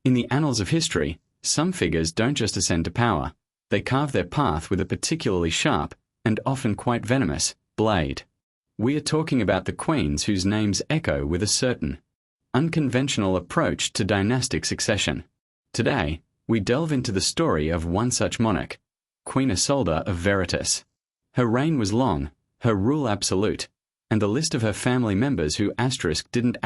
In the annals of history, some figures don't just ascend to power, they carve their path with a particularly sharp, and often quite venomous, blade. We are talking about the queens whose names echo with a certain, unconventional approach to dynastic succession. Today, we delve into the story of one such monarch, Queen Isolde of Veritas. Her reign was long, her rule absolute, and the list of her family members who didn't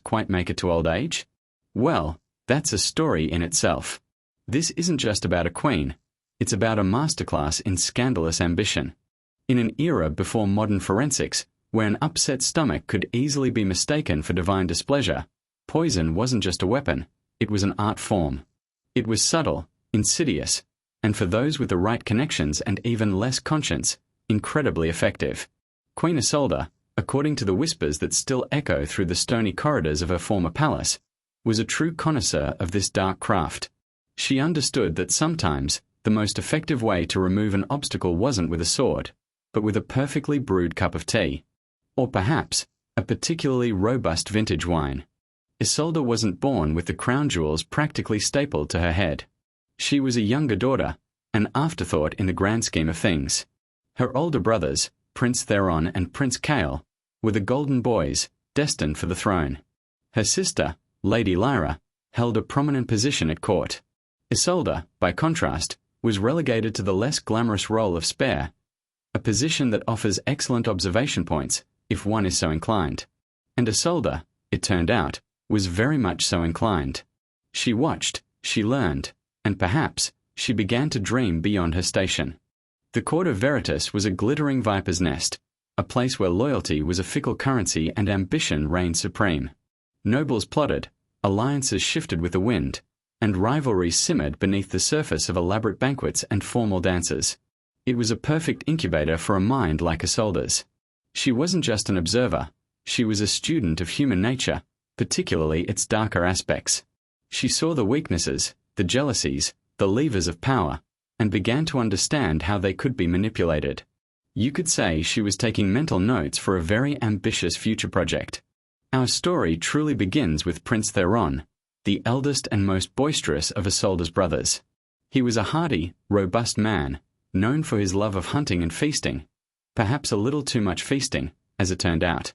quite make it to old age? Well, that's a story in itself. This isn't just about a queen, it's about a masterclass in scandalous ambition. In an era before modern forensics, where an upset stomach could easily be mistaken for divine displeasure, poison wasn't just a weapon, it was an art form. It was subtle, insidious, and for those with the right connections and even less conscience, incredibly effective. Queen Isolde, according to the whispers that still echo through the stony corridors of her former palace, was a true connoisseur of this dark craft. She understood that sometimes the most effective way to remove an obstacle wasn't with a sword, but with a perfectly brewed cup of tea. Or perhaps, a particularly robust vintage wine. Isolde wasn't born with the crown jewels practically stapled to her head. She was a younger daughter, an afterthought in the grand scheme of things. Her older brothers, Prince Theron and Prince Cale, were the golden boys, destined for the throne. Her sister, Lady Lyra, held a prominent position at court. Isolde, by contrast, was relegated to the less glamorous role of spare, a position that offers excellent observation points, if one is so inclined. And Isolde, it turned out, was very much so inclined. She watched, she learned, and perhaps, she began to dream beyond her station. The court of Veritas was a glittering viper's nest, a place where loyalty was a fickle currency and ambition reigned supreme. Nobles plotted, alliances shifted with the wind, and rivalries simmered beneath the surface of elaborate banquets and formal dances. It was a perfect incubator for a mind like Isolde's. She wasn't just an observer, she was a student of human nature, particularly its darker aspects. She saw the weaknesses, the jealousies, the levers of power, and began to understand how they could be manipulated. You could say she was taking mental notes for a very ambitious future project. Our story truly begins with Prince Theron, the eldest and most boisterous of Isolde's brothers. He was a hardy, robust man, known for his love of hunting and feasting, perhaps a little too much feasting, as it turned out.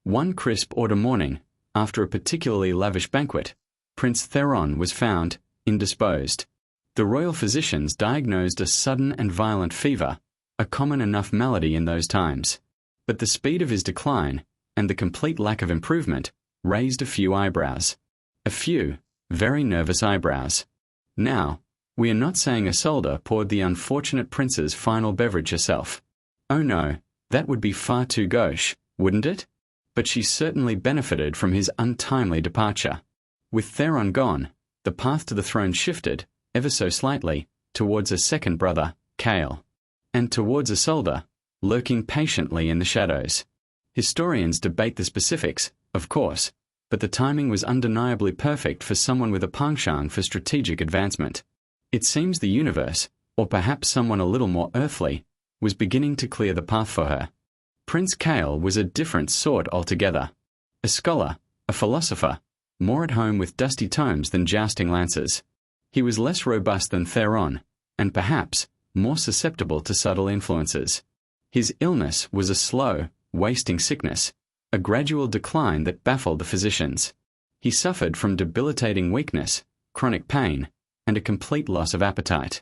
One crisp autumn morning, after a particularly lavish banquet, Prince Theron was found indisposed. The royal physicians diagnosed a sudden and violent fever, a common enough malady in those times. But the speed of his decline, and the complete lack of improvement, raised a few eyebrows. A few, very nervous eyebrows. Now, we are not saying Isolde poured the unfortunate prince's final beverage herself. Oh no, that would be far too gauche, wouldn't it? But she certainly benefited from his untimely departure. With Theron gone, the path to the throne shifted, ever so slightly, towards a second brother, Cale. And towards Isolde, lurking patiently in the shadows. Historians debate the specifics, of course, but the timing was undeniably perfect for someone with a penchant for strategic advancement. It seems the universe, or perhaps someone a little more earthly, was beginning to clear the path for her. Prince Cale was a different sort altogether. A scholar, a philosopher, more at home with dusty tomes than jousting lances. He was less robust than Theron, and perhaps more susceptible to subtle influences. His illness was a slow, wasting sickness, a gradual decline that baffled the physicians. He suffered from debilitating weakness, chronic pain, and a complete loss of appetite.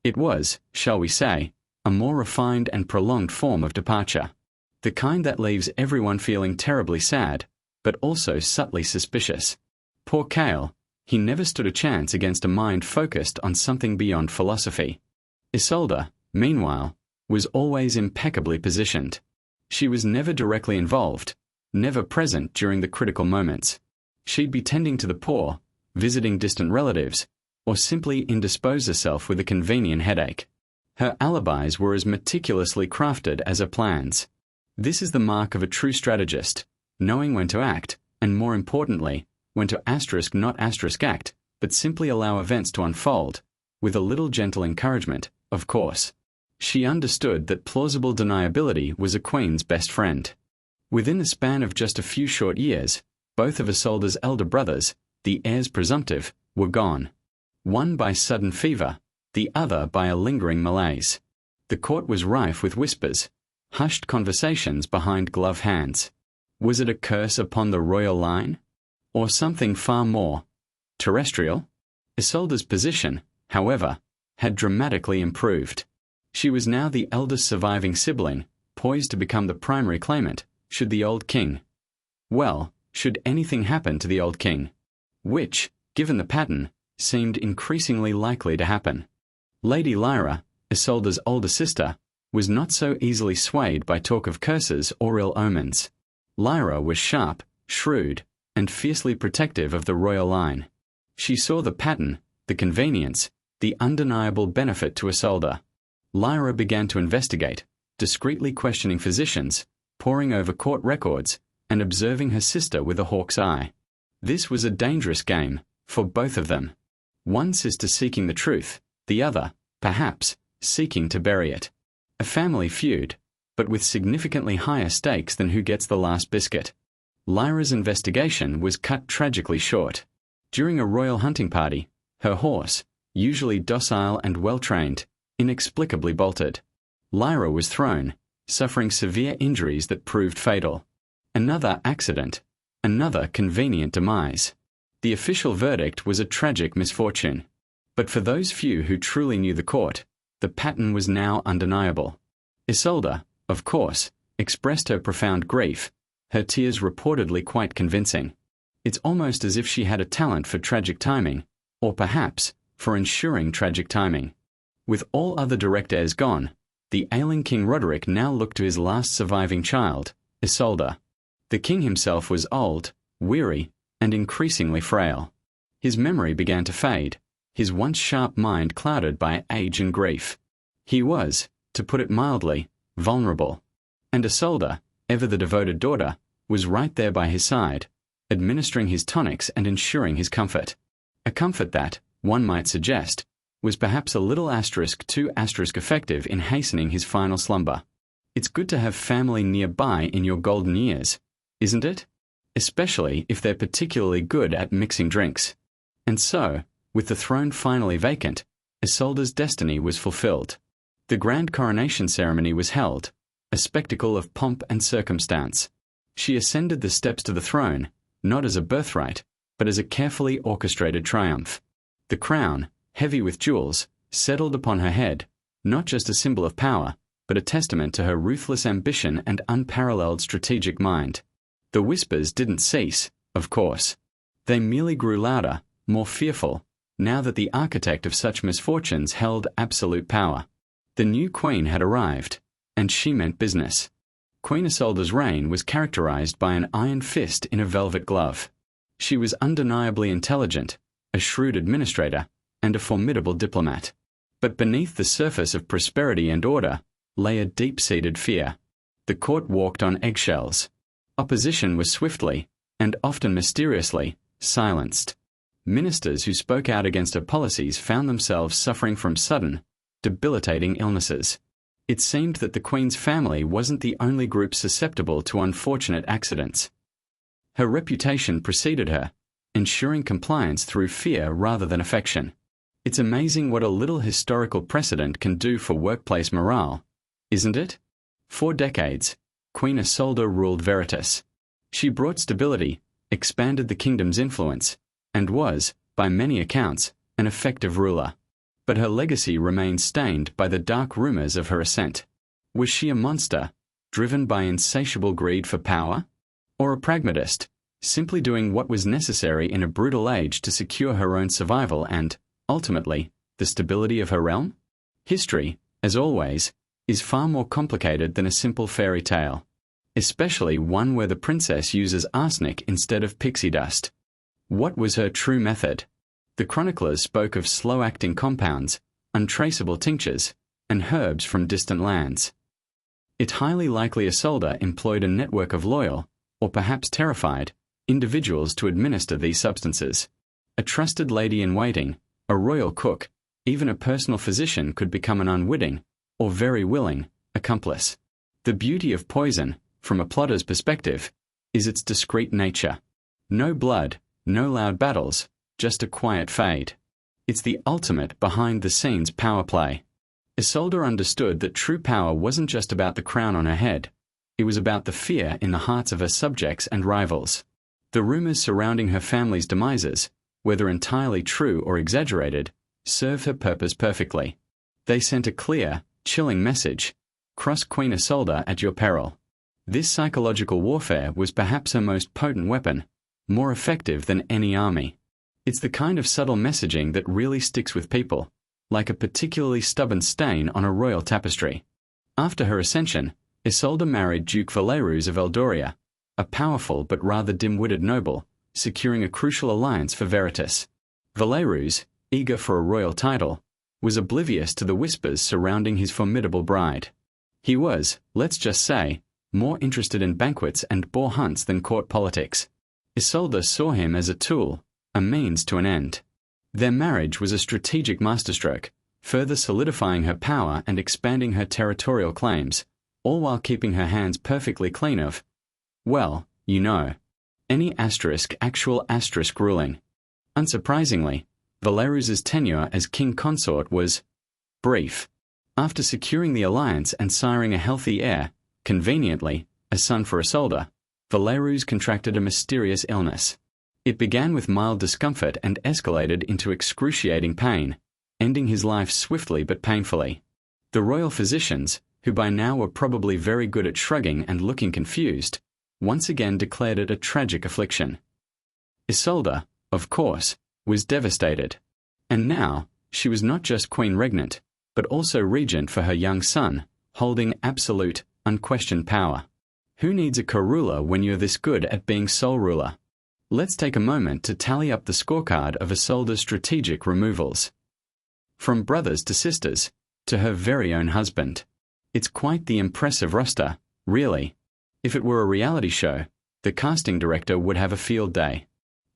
It was, shall we say, a more refined and prolonged form of departure. The kind that leaves everyone feeling terribly sad, but also subtly suspicious. Poor Cale, he never stood a chance against a mind focused on something beyond philosophy. Isolde, meanwhile, was always impeccably positioned. She was never directly involved, never present during the critical moments. She'd be tending to the poor, visiting distant relatives, or simply indispose herself with a convenient headache. Her alibis were as meticulously crafted as her plans. This is the mark of a true strategist, knowing when to act, and more importantly, when to not act, but simply allow events to unfold, with a little gentle encouragement, of course. She understood that plausible deniability was a queen's best friend. Within the span of just a few short years, both of Isolde's elder brothers, the heirs presumptive, were gone. One by sudden fever, the other by a lingering malaise. The court was rife with whispers, hushed conversations behind gloved hands. Was it a curse upon the royal line? Or something far more terrestrial? Isolde's position, however, had dramatically improved. She was now the eldest surviving sibling, poised to become the primary claimant, should the old king. Well, should anything happen to the old king? Which, given the pattern, seemed increasingly likely to happen. Lady Lyra, Isolde's older sister, was not so easily swayed by talk of curses or ill omens. Lyra was sharp, shrewd, and fiercely protective of the royal line. She saw the pattern, the convenience, the undeniable benefit to Isolde. Lyra began to investigate, discreetly questioning physicians, poring over court records, and observing her sister with a hawk's eye. This was a dangerous game, for both of them. One sister seeking the truth, the other, perhaps, seeking to bury it. A family feud, but with significantly higher stakes than who gets the last biscuit. Lyra's investigation was cut tragically short. During a royal hunting party, her horse, usually docile and well-trained, inexplicably bolted. Lyra was thrown, suffering severe injuries that proved fatal. Another accident, another convenient demise. The official verdict was a tragic misfortune. But for those few who truly knew the court, the pattern was now undeniable. Isolde, of course, expressed her profound grief, her tears reportedly quite convincing. It's almost as if she had a talent for tragic timing, or perhaps, for ensuring tragic timing. With all other direct heirs gone, the ailing King Roderick now looked to his last surviving child, Isolde. The king himself was old, weary, and increasingly frail. His memory began to fade, his once sharp mind clouded by age and grief. He was, to put it mildly, vulnerable. And Isolde, ever the devoted daughter, was right there by his side, administering his tonics and ensuring his comfort. A comfort that, one might suggest, was perhaps a little too effective in hastening his final slumber. It's good to have family nearby in your golden years, isn't it? Especially if they're particularly good at mixing drinks. And so, with the throne finally vacant, Isolde's destiny was fulfilled. The grand coronation ceremony was held, a spectacle of pomp and circumstance. She ascended the steps to the throne, not as a birthright, but as a carefully orchestrated triumph. The crown, heavy with jewels, settled upon her head, not just a symbol of power, but a testament to her ruthless ambition and unparalleled strategic mind. The whispers didn't cease, of course. They merely grew louder, more fearful, now that the architect of such misfortunes held absolute power. The new queen had arrived, and she meant business. Queen Isolde's reign was characterized by an iron fist in a velvet glove. She was undeniably intelligent, a shrewd administrator, and a formidable diplomat. But beneath the surface of prosperity and order lay a deep-seated fear. The court walked on eggshells. Opposition was swiftly, and often mysteriously, silenced. Ministers who spoke out against her policies found themselves suffering from sudden, debilitating illnesses. It seemed that the Queen's family wasn't the only group susceptible to unfortunate accidents. Her reputation preceded her, ensuring compliance through fear rather than affection. It's amazing what a little historical precedent can do for workplace morale, isn't it? For decades, Queen Isolde ruled Veritas. She brought stability, expanded the kingdom's influence, and was, by many accounts, an effective ruler. But her legacy remained stained by the dark rumors of her ascent. Was she a monster, driven by insatiable greed for power? Or a pragmatist, simply doing what was necessary in a brutal age to secure her own survival and, ultimately, the stability of her realm? History, as always, is far more complicated than a simple fairy tale, especially one where the princess uses arsenic instead of pixie dust. What was her true method? The chroniclers spoke of slow-acting compounds, untraceable tinctures, and herbs from distant lands. It's highly likely Isolde employed a network of loyal, or perhaps terrified, individuals to administer these substances. A trusted lady-in-waiting, a royal cook, even a personal physician could become an unwitting, or very willing, accomplice. The beauty of poison, from a plotter's perspective, is its discreet nature. No blood, no loud battles, just a quiet fade. It's the ultimate behind-the-scenes power play. Isolde understood that true power wasn't just about the crown on her head. It was about the fear in the hearts of her subjects and rivals. The rumors surrounding her family's demises, whether entirely true or exaggerated, served her purpose perfectly. They sent a clear, chilling message: cross Queen Isolde at your peril. This psychological warfare was perhaps her most potent weapon, more effective than any army. It's the kind of subtle messaging that really sticks with people, like a particularly stubborn stain on a royal tapestry. After her ascension, Isolde married Duke Valerius of Eldoria, a powerful but rather dim-witted noble, securing a crucial alliance for Veritas. Valerius, eager for a royal title, was oblivious to the whispers surrounding his formidable bride. He was, let's just say, more interested in banquets and boar hunts than court politics. Isolde saw him as a tool, a means to an end. Their marriage was a strategic masterstroke, further solidifying her power and expanding her territorial claims, all while keeping her hands perfectly clean of, well, you know, any actual ruling. Unsurprisingly, Valerius's tenure as king consort was brief. After securing the alliance and siring a healthy heir, conveniently, a son for Isolde, Valerius contracted a mysterious illness. It began with mild discomfort and escalated into excruciating pain, ending his life swiftly but painfully. The royal physicians, who by now were probably very good at shrugging and looking confused, once again declared it a tragic affliction. Isolde, of course, was devastated. And now, she was not just queen regnant, but also regent for her young son, holding absolute, unquestioned power. Who needs a co-ruler when you're this good at being sole ruler? Let's take a moment to tally up the scorecard of Isolde's strategic removals. From brothers to sisters, to her very own husband. It's quite the impressive roster, really. If it were a reality show, the casting director would have a field day.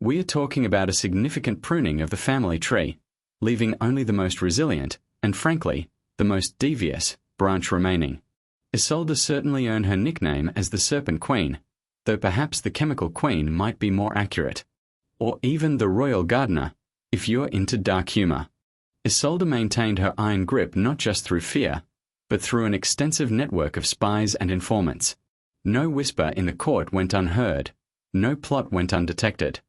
We are talking about a significant pruning of the family tree, leaving only the most resilient, and frankly, the most devious, branch remaining. Isolde certainly earned her nickname as the Serpent Queen, though perhaps the Chemical Queen might be more accurate. Or even the Royal Gardener, if you're into dark humor. Isolde maintained her iron grip not just through fear, but through an extensive network of spies and informants. No whisper in the court went unheard, no plot went undetected.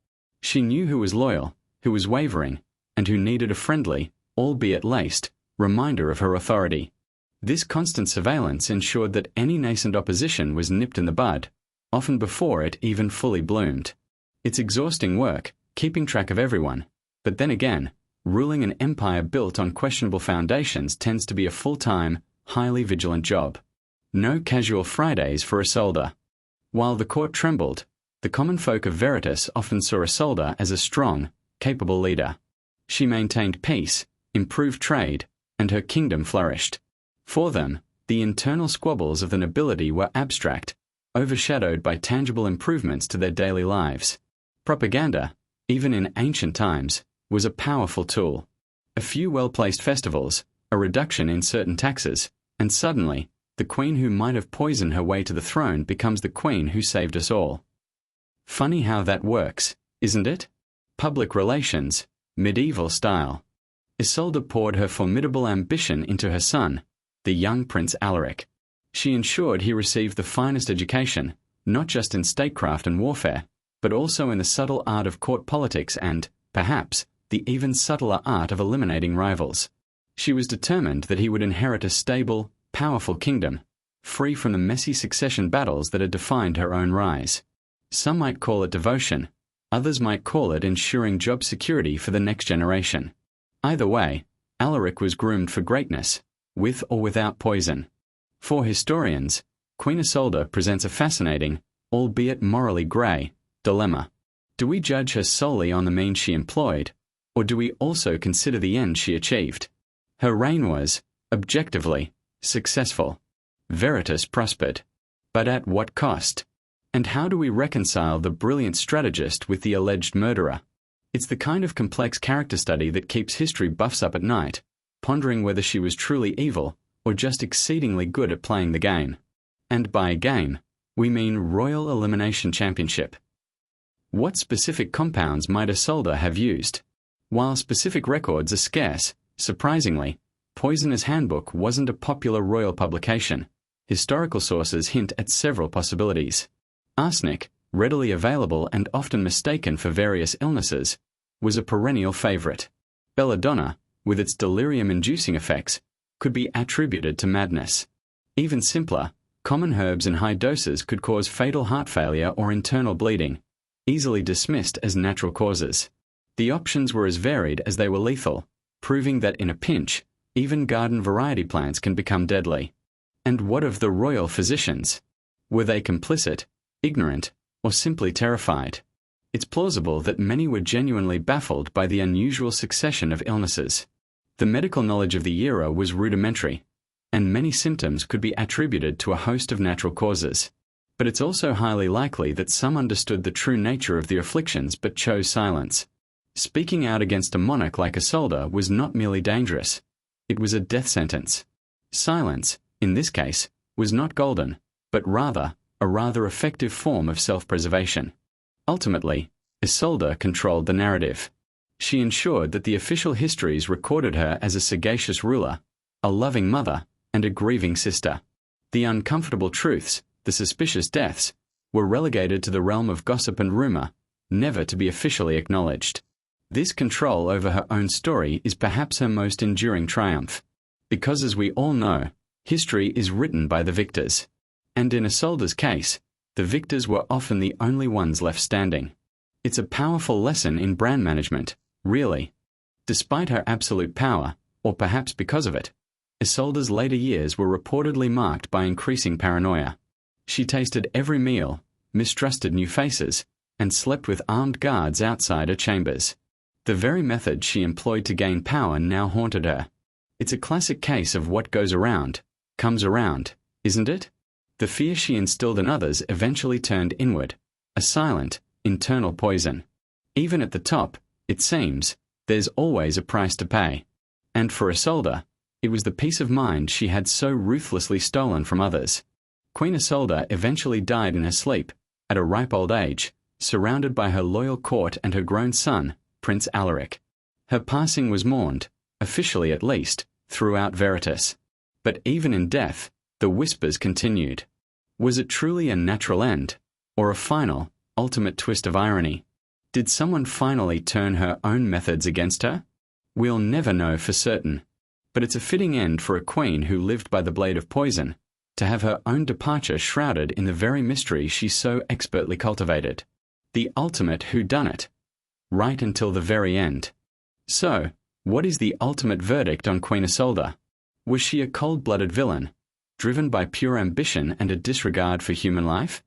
She knew who was loyal, who was wavering, and who needed a friendly, albeit laced, reminder of her authority. This constant surveillance ensured that any nascent opposition was nipped in the bud, often before it even fully bloomed. It's exhausting work, keeping track of everyone, but then again, ruling an empire built on questionable foundations tends to be a full-time, highly vigilant job. No casual Fridays for Isolde. While the court trembled, the common folk of Veritas often saw Isolde as a strong, capable leader. She maintained peace, improved trade, and her kingdom flourished. For them, the internal squabbles of the nobility were abstract, overshadowed by tangible improvements to their daily lives. Propaganda, even in ancient times, was a powerful tool. A few well-placed festivals, a reduction in certain taxes, and suddenly, the queen who might have poisoned her way to the throne becomes the queen who saved us all. Funny how that works, isn't it? Public relations, medieval style. Isolde poured her formidable ambition into her son, the young Prince Alaric. She ensured he received the finest education, not just in statecraft and warfare, but also in the subtle art of court politics and, perhaps, the even subtler art of eliminating rivals. She was determined that he would inherit a stable, powerful kingdom, free from the messy succession battles that had defined her own rise. Some might call it devotion, others might call it ensuring job security for the next generation. Either way, Alaric was groomed for greatness, with or without poison. For historians, Queen Isolde presents a fascinating, albeit morally grey, dilemma. Do we judge her solely on the means she employed, or do we also consider the end she achieved? Her reign was, objectively, successful. Veritas prospered. But at what cost? And how do we reconcile the brilliant strategist with the alleged murderer? It's the kind of complex character study that keeps history buffs up at night, pondering whether she was truly evil or just exceedingly good at playing the game. And by game, we mean Royal Elimination Championship. What specific compounds might Isolde have used? While specific records are scarce, surprisingly, Poisoner's Handbook wasn't a popular royal publication. Historical sources hint at several possibilities. Arsenic, readily available and often mistaken for various illnesses, was a perennial favorite. Belladonna, with its delirium-inducing effects, could be attributed to madness. Even simpler, common herbs in high doses could cause fatal heart failure or internal bleeding, easily dismissed as natural causes. The options were as varied as they were lethal, proving that in a pinch, even garden variety plants can become deadly. And what of the royal physicians? Were they complicit, ignorant, or simply terrified? It's plausible that many were genuinely baffled by the unusual succession of illnesses. The medical knowledge of the era was rudimentary, and many symptoms could be attributed to a host of natural causes. But it's also highly likely that some understood the true nature of the afflictions but chose silence. Speaking out against a monarch like Isolde was not merely dangerous, it was a death sentence. Silence, in this case, was not golden, but rather a rather effective form of self-preservation. Ultimately, Isolde controlled the narrative. She ensured that the official histories recorded her as a sagacious ruler, a loving mother, and a grieving sister. The uncomfortable truths, the suspicious deaths, were relegated to the realm of gossip and rumor, never to be officially acknowledged. This control over her own story is perhaps her most enduring triumph. Because as we all know, history is written by the victors. And in Isolde's case, the victors were often the only ones left standing. It's a powerful lesson in brand management, really. Despite her absolute power, or perhaps because of it, Isolde's later years were reportedly marked by increasing paranoia. She tasted every meal, mistrusted new faces, and slept with armed guards outside her chambers. The very method she employed to gain power now haunted her. It's a classic case of what goes around, comes around, isn't it? The fear she instilled in others eventually turned inward, a silent, internal poison. Even at the top, it seems, there's always a price to pay. And for Isolde, it was the peace of mind she had so ruthlessly stolen from others. Queen Isolde eventually died in her sleep, at a ripe old age, surrounded by her loyal court and her grown son, Prince Alaric. Her passing was mourned, officially at least, throughout Veritas. But even in death, the whispers continued. Was it truly a natural end, or a final, ultimate twist of irony? Did someone finally turn her own methods against her? We'll never know for certain. But it's a fitting end for a queen who lived by the blade of poison, to have her own departure shrouded in the very mystery she so expertly cultivated. The ultimate whodunit. Right until the very end. So, what is the ultimate verdict on Queen Isolde? Was she a cold-blooded villain, driven by pure ambition and a disregard for human life?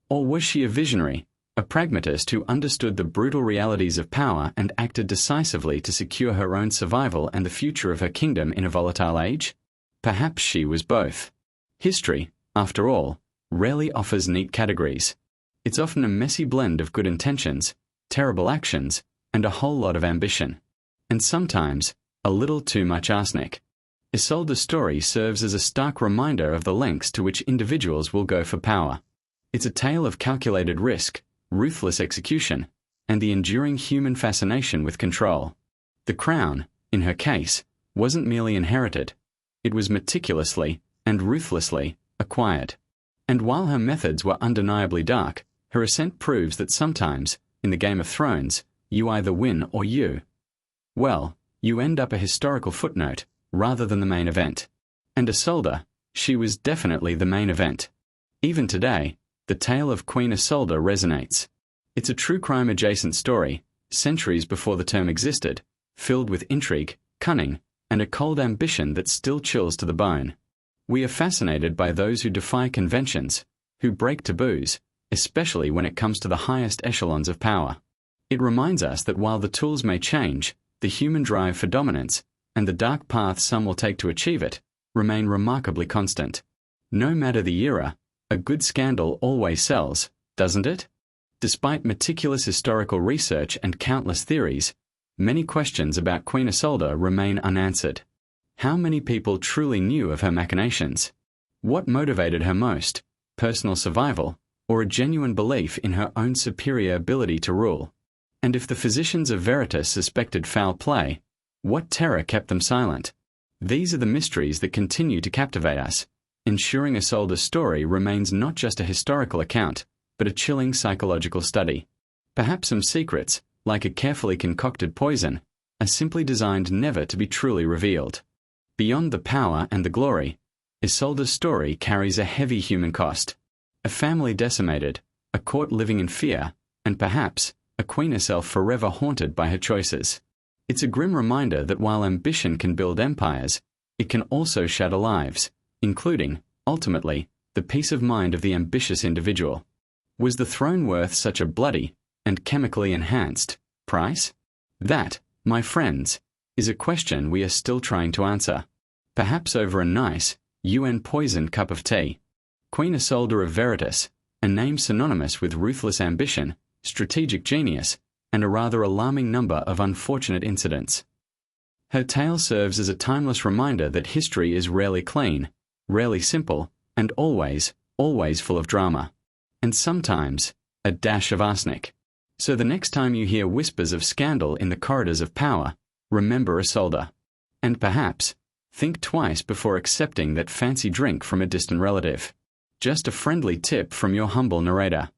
Or was she a visionary, a pragmatist who understood the brutal realities of power and acted decisively to secure her own survival and the future of her kingdom in a volatile age? Perhaps she was both. History, after all, rarely offers neat categories. It's often a messy blend of good intentions, terrible actions, and a whole lot of ambition. And sometimes, a little too much arsenic. Isolde's story serves as a stark reminder of the lengths to which individuals will go for power. It's a tale of calculated risk, ruthless execution, and the enduring human fascination with control. The crown, in her case, wasn't merely inherited. It was meticulously and ruthlessly acquired. And while her methods were undeniably dark, her ascent proves that sometimes, in the Game of Thrones, you either win or you end up a historical footnote rather than the main event. And Isolde, she was definitely the main event. Even today, the tale of Queen Isolde resonates. It's a true crime adjacent story, centuries before the term existed, filled with intrigue, cunning, and a cold ambition that still chills to the bone. We are fascinated by those who defy conventions, who break taboos, especially when it comes to the highest echelons of power. It reminds us that while the tools may change, the human drive for dominance, and the dark path some will take to achieve it, remain remarkably constant. No matter the era, a good scandal always sells, doesn't it? Despite meticulous historical research and countless theories, many questions about Queen Isolde remain unanswered. How many people truly knew of her machinations? What motivated her most, personal survival, or a genuine belief in her own superior ability to rule? And if the physicians of Veritas suspected foul play, what terror kept them silent? These are the mysteries that continue to captivate us, ensuring Isolde's story remains not just a historical account, but a chilling psychological study. Perhaps some secrets, like a carefully concocted poison, are simply designed never to be truly revealed. Beyond the power and the glory, Isolde's story carries a heavy human cost. A family decimated, a court living in fear, and perhaps a queen herself forever haunted by her choices. It's a grim reminder that while ambition can build empires, it can also shatter lives, including, ultimately, the peace of mind of the ambitious individual. Was the throne worth such a bloody and chemically enhanced price? That, my friends, is a question we are still trying to answer. Perhaps over a nice, UN-poisoned cup of tea. Queen Isolde of Veritas, a name synonymous with ruthless ambition, strategic genius, and a rather alarming number of unfortunate incidents. Her tale serves as a timeless reminder that history is rarely clean, rarely simple, and always, always full of drama. And sometimes, a dash of arsenic. So the next time you hear whispers of scandal in the corridors of power, remember Isolde. And perhaps, think twice before accepting that fancy drink from a distant relative. Just a friendly tip from your humble narrator.